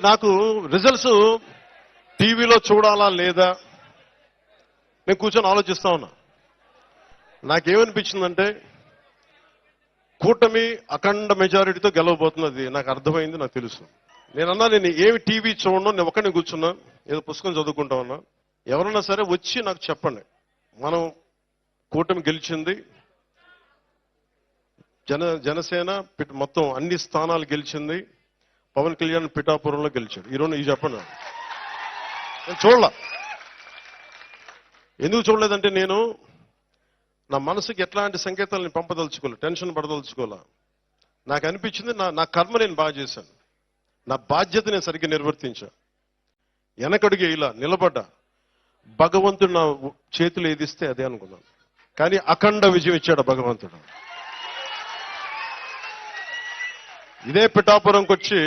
నాకు రిజల్ట్స్ టీవీలో చూడాలా లేదా నేను కూర్చొని ఆలోచిస్తా ఉన్నా. నాకేమనిపించిందంటే కూటమి అఖండ మెజారిటీతో గెలవబోతున్నది నాకు అర్థమైంది, నాకు తెలుసు. నేనన్నా నేను ఏమి టీవీ చూడను, నేను ఒక్కడిని కూర్చున్నా, ఏదో పుస్తకం చదువుకుంటా ఉన్నా. ఎవరన్నా సరే వచ్చి నాకు చెప్పండి, మనం కూటమి గెలిచింది, జనసేన మొత్తం అన్ని స్థానాలు గెలిచింది, పవన్ కళ్యాణ్ పిఠాపురంలో గెలిచాడు. ఈరోజు ఇది చెప్పండి. నేను చూడలా. ఎందుకు చూడలేదంటే నేను నా మనసుకి ఎట్లాంటి సంకేతాలను పంపదలుచుకోలే, టెన్షన్ పడదలుచుకోలే. నాకు అనిపించింది నా కర్మ నేను బాగా చేశాను, నా బాధ్యత నేను సరిగ్గా నిర్వర్తించా. వెనకడుగు ఇలా నిలబడ్డా. భగవంతుడు నా చేతులు ఏదిస్తే అదే అనుకున్నాను. కానీ అఖండ విజయం ఇచ్చాడు భగవంతుడు. ఇదే పిఠాపురంకి వచ్చి